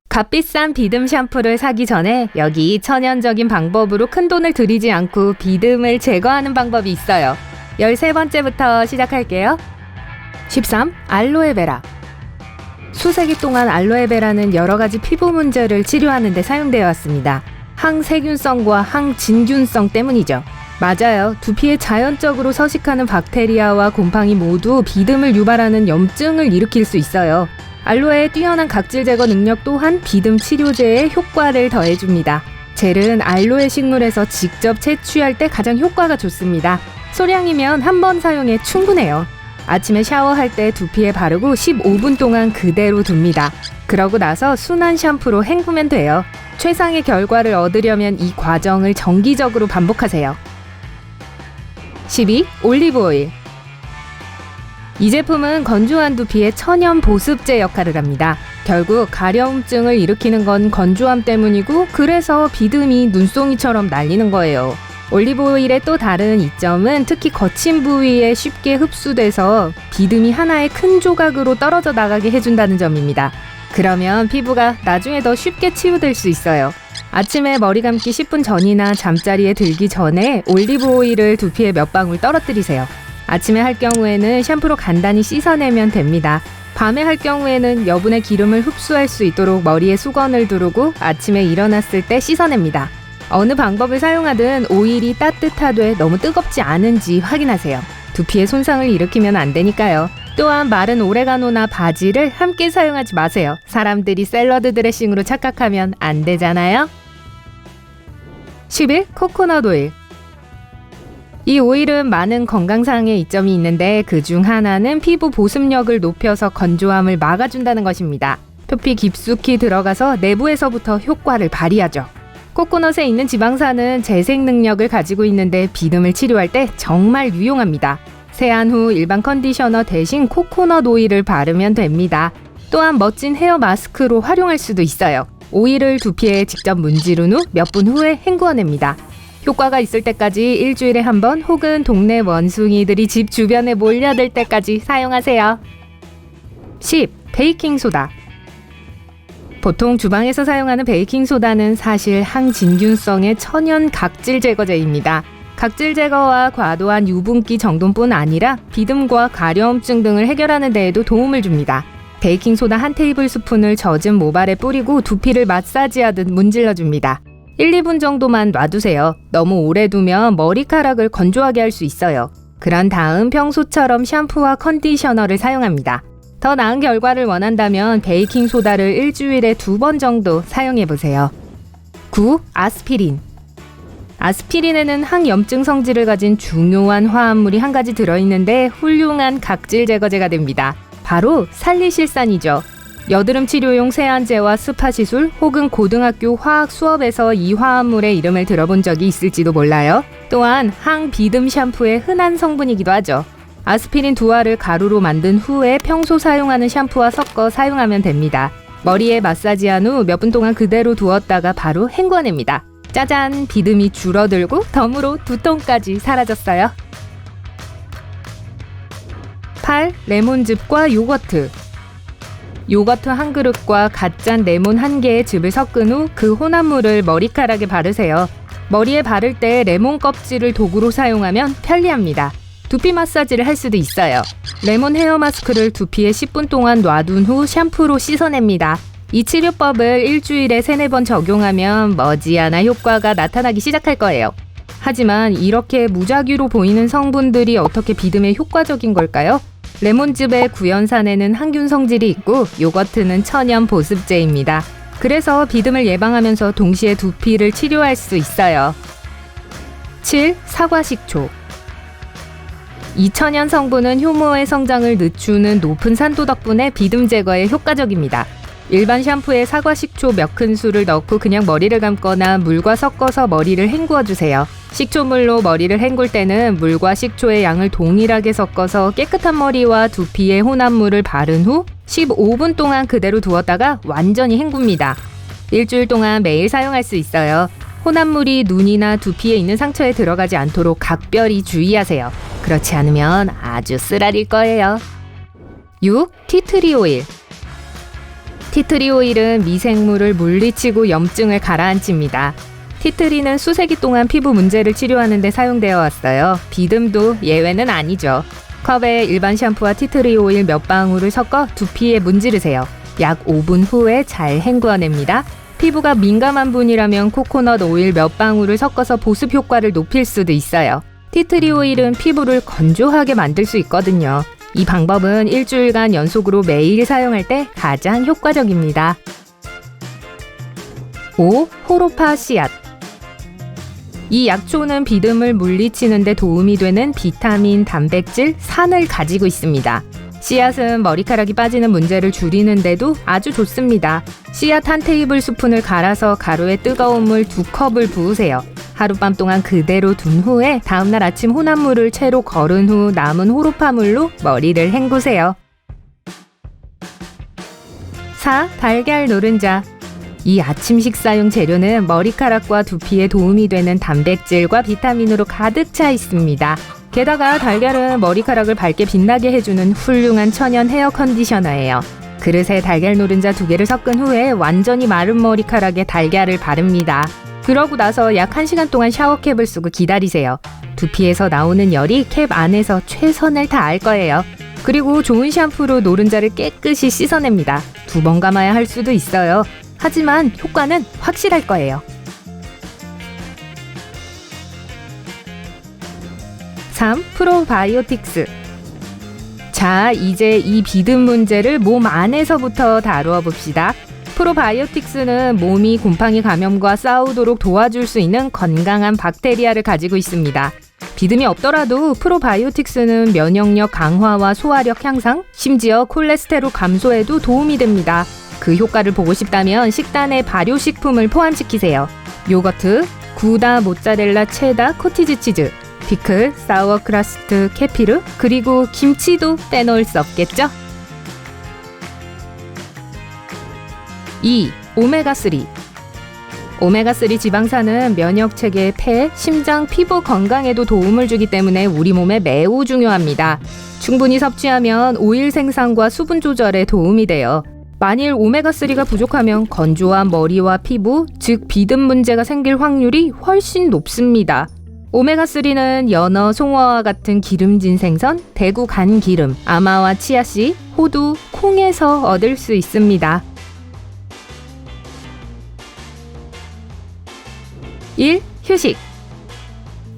값비싼 비듬 샴푸를 사기 전에 여기 천연적인 방법으로 큰돈을 들이지 않고 비듬을 제거하는 방법이 있어요. 13번째부터 시작할게요. 13. 알로에베라. 수세기 동안 알로에베라는 여러가지 피부 문제를 치료하는 데 사용되어 왔습니다. 항세균성과 항진균성 때문이죠. 맞아요. 두피에 자연적으로 서식하는 박테리아와 곰팡이 모두 비듬을 유발하는 염증을 일으킬 수 있어요. 알로에의 뛰어난 각질 제거 능력 또한 비듬 치료제에 효과를 더해줍니다. 젤은 알로에 식물에서 직접 채취할 때 가장 효과가 좋습니다. 소량이면 한 번 사용에 충분해요. 아침에 샤워할 때 두피에 바르고 15분 동안 그대로 둡니다. 그러고 나서 순한 샴푸로 헹구면 돼요. 최상의 결과를 얻으려면 이 과정을 정기적으로 반복하세요. 12. 올리브 오일. 이 제품은 건조한 두피의 천연 보습제 역할을 합니다. 결국 가려움증을 일으키는 건 건조함 때문이고 그래서 비듬이 눈송이처럼 날리는 거예요. 올리브 오일의 또 다른 이점은 특히 거친 부위에 쉽게 흡수돼서 비듬이 하나의 큰 조각으로 떨어져 나가게 해준다는 점입니다. 그러면 피부가 나중에 더 쉽게 치유될 수 있어요. 아침에 머리 감기 10분 전이나 잠자리에 들기 전에 올리브 오일을 두피에 몇 방울 떨어뜨리세요. 아침에 할 경우에는 샴푸로 간단히 씻어내면 됩니다. 밤에 할 경우에는 여분의 기름을 흡수할 수 있도록 머리에 수건을 두르고 아침에 일어났을 때 씻어냅니다. 어느 방법을 사용하든 오일이 따뜻하되 너무 뜨겁지 않은지 확인하세요. 두피에 손상을 일으키면 안 되니까요. 또한 마른 오레가노나 바질을 함께 사용하지 마세요. 사람들이 샐러드 드레싱으로 착각하면 안 되잖아요. 11. 코코넛 오일. 이 오일은 많은 건강상의 이점이 있는데 그중 하나는 피부 보습력을 높여서 건조함을 막아준다는 것입니다. 표피 깊숙이 들어가서 내부에서부터 효과를 발휘하죠. 코코넛에 있는 지방산은 재생 능력을 가지고 있는데 비듬을 치료할 때 정말 유용합니다. 세안 후 일반 컨디셔너 대신 코코넛 오일을 바르면 됩니다. 또한 멋진 헤어 마스크로 활용할 수도 있어요. 오일을 두피에 직접 문지른 후 몇 분 후에 헹구어냅니다. 효과가 있을 때까지 일주일에 한 번 혹은 동네 원숭이들이 집 주변에 몰려들 때까지 사용하세요. 10. 베이킹소다. 보통 주방에서 사용하는 베이킹소다는 사실 항진균성의 천연 각질 제거제입니다. 각질 제거와 과도한 유분기 정돈뿐 아니라 비듬과 가려움증 등을 해결하는 데에도 도움을 줍니다. 베이킹소다 한 테이블스푼을 젖은 모발에 뿌리고 두피를 마사지하듯 문질러줍니다. 1, 2분 정도만 놔두세요. 너무 오래 두면 머리카락을 건조하게 할 수 있어요. 그런 다음 평소처럼 샴푸와 컨디셔너를 사용합니다. 더 나은 결과를 원한다면 베이킹소다를 일주일에 2번 정도 사용해보세요. 9. 아스피린. 아스피린에는 항염증 성질을 가진 중요한 화합물이 한 가지 들어있는데 훌륭한 각질 제거제가 됩니다. 바로 살리실산이죠. 여드름 치료용 세안제와 스파 시술 혹은 고등학교 화학 수업에서 이 화합물의 이름을 들어본 적이 있을지도 몰라요. 또한 항비듬 샴푸의 흔한 성분이기도 하죠. 아스피린 2알을 가루로 만든 후에 평소 사용하는 샴푸와 섞어 사용하면 됩니다. 머리에 마사지한 후 몇 분 동안 그대로 두었다가 바로 헹궈냅니다. 짜잔! 비듬이 줄어들고 덤으로 두통까지 사라졌어요. 8. 레몬즙과 요거트. 요거트 한 그릇과 갓 짠 레몬 한 개의 즙을 섞은 후 그 혼합물을 머리카락에 바르세요. 머리에 바를 때 레몬 껍질을 도구로 사용하면 편리합니다. 두피 마사지를 할 수도 있어요. 레몬 헤어 마스크를 두피에 10분 동안 놔둔 후 샴푸로 씻어냅니다. 이 치료법을 일주일에 3-4번 적용하면 머지않아 효과가 나타나기 시작할 거예요. 하지만 이렇게 무작위로 보이는 성분들이 어떻게 비듬에 효과적인 걸까요? 레몬즙의 구연산에는 항균 성질이 있고 요거트는 천연 보습제입니다. 그래서 비듬을 예방하면서 동시에 두피를 치료할 수 있어요. 7. 사과식초. 이 천연 성분은 효모의 성장을 늦추는 높은 산도 덕분에 비듬 제거에 효과적입니다. 일반 샴푸에 사과식초 몇 큰술을 넣고 그냥 머리를 감거나 물과 섞어서 머리를 헹구어주세요. 식초물로 머리를 헹굴 때는 물과 식초의 양을 동일하게 섞어서 깨끗한 머리와 두피에 혼합물을 바른 후 15분 동안 그대로 두었다가 완전히 헹굽니다. 일주일 동안 매일 사용할 수 있어요. 혼합물이 눈이나 두피에 있는 상처에 들어가지 않도록 각별히 주의하세요. 그렇지 않으면 아주 쓰라릴 거예요. 6. 티트리 오일. 티트리 오일은 미생물을 물리치고 염증을 가라앉힙니다. 티트리는 수세기 동안 피부 문제를 치료하는 데 사용되어 왔어요. 비듬도 예외는 아니죠. 컵에 일반 샴푸와 티트리 오일 몇 방울을 섞어 두피에 문지르세요. 약 5분 후에 잘 헹구어냅니다. 피부가 민감한 분이라면 코코넛 오일 몇 방울을 섞어서 보습 효과를 높일 수도 있어요. 티트리 오일은 피부를 건조하게 만들 수 있거든요. 이 방법은 일주일간 연속으로 매일 사용할 때 가장 효과적입니다. 5. 호로파 씨앗. 이 약초는 비듬을 물리치는 데 도움이 되는 비타민, 단백질, 산을 가지고 있습니다. 씨앗은 머리카락이 빠지는 문제를 줄이는데도 아주 좋습니다. 씨앗 한 테이블 스푼을 갈아서 가루에 뜨거운 물 2컵을 부으세요. 하룻밤 동안 그대로 둔 후에 다음날 아침 혼합물을 채로 거른 후 남은 호로파물로 머리를 헹구세요. 4. 달걀 노른자. 이 아침 식사용 재료는 머리카락과 두피에 도움이 되는 단백질과 비타민으로 가득 차 있습니다. 게다가 달걀은 머리카락을 밝게 빛나게 해주는 훌륭한 천연 헤어 컨디셔너예요. 그릇에 달걀 노른자 2개를 섞은 후에 완전히 마른 머리카락에 달걀을 바릅니다. 그러고 나서 약 1시간 동안 샤워캡을 쓰고 기다리세요. 두피에서 나오는 열이 캡 안에서 최선을 다할 거예요. 그리고 좋은 샴푸로 노른자를 깨끗이 씻어냅니다. 2번 감아야 할 수도 있어요. 하지만 효과는 확실할 거예요. 3. 프로바이오틱스. 자, 이제 이 비듬 문제를 몸 안에서부터 다루어 봅시다. 프로바이오틱스는 몸이 곰팡이 감염과 싸우도록 도와줄 수 있는 건강한 박테리아를 가지고 있습니다. 비듬이 없더라도 프로바이오틱스는 면역력 강화와 소화력 향상, 심지어 콜레스테롤 감소에도 도움이 됩니다. 그 효과를 보고 싶다면 식단에 발효식품을 포함시키세요. 요거트, 구다, 모짜렐라, 체다, 코티지 치즈, 피클, 사워크라스트, 케피르, 그리고 김치도 빼놓을 수 없겠죠? 2. 오메가3. 오메가3 지방산은 면역체계, 폐, 심장, 피부 건강에도 도움을 주기 때문에 우리 몸에 매우 중요합니다. 충분히 섭취하면 오일 생산과 수분 조절에 도움이 돼요. 만일 오메가3가 부족하면 건조한 머리와 피부, 즉 비듬 문제가 생길 확률이 훨씬 높습니다. 오메가3는 연어, 송어와 같은 기름진 생선, 대구 간 기름, 아마와 치아씨, 호두, 콩에서 얻을 수 있습니다. 1. 휴식.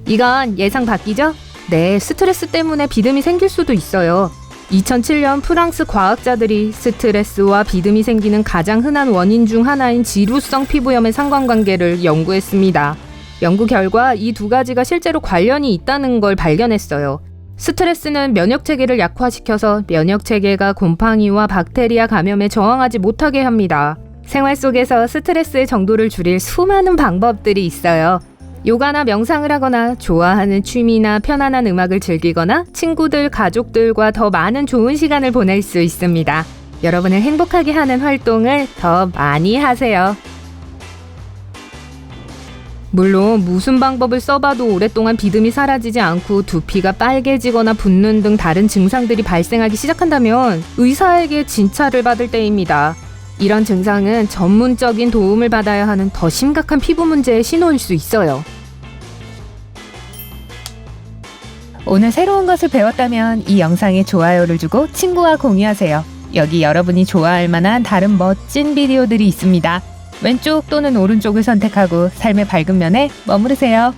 이건 예상 밖이죠? 네, 스트레스 때문에 비듬이 생길 수도 있어요. 2007년 프랑스 과학자들이 스트레스와 비듬이 생기는 가장 흔한 원인 중 하나인 지루성 피부염의 상관관계를 연구했습니다. 연구 결과 이 2가지가 실제로 관련이 있다는 걸 발견했어요. 스트레스는 면역체계를 약화시켜서 면역체계가 곰팡이와 박테리아 감염에 저항하지 못하게 합니다. 생활 속에서 스트레스의 정도를 줄일 수많은 방법들이 있어요. 요가나 명상을 하거나 좋아하는 취미나 편안한 음악을 즐기거나 친구들, 가족들과 더 많은 좋은 시간을 보낼 수 있습니다. 여러분을 행복하게 하는 활동을 더 많이 하세요. 물론 무슨 방법을 써봐도 오랫동안 비듬이 사라지지 않고 두피가 빨개지거나 붓는 등 다른 증상들이 발생하기 시작한다면 의사에게 진찰을 받을 때입니다. 이런 증상은 전문적인 도움을 받아야 하는 더 심각한 피부 문제의 신호일 수 있어요. 오늘 새로운 것을 배웠다면 이 영상에 좋아요를 주고 친구와 공유하세요. 여기 여러분이 좋아할 만한 다른 멋진 비디오들이 있습니다. 왼쪽 또는 오른쪽을 선택하고 삶의 밝은 면에 머무르세요.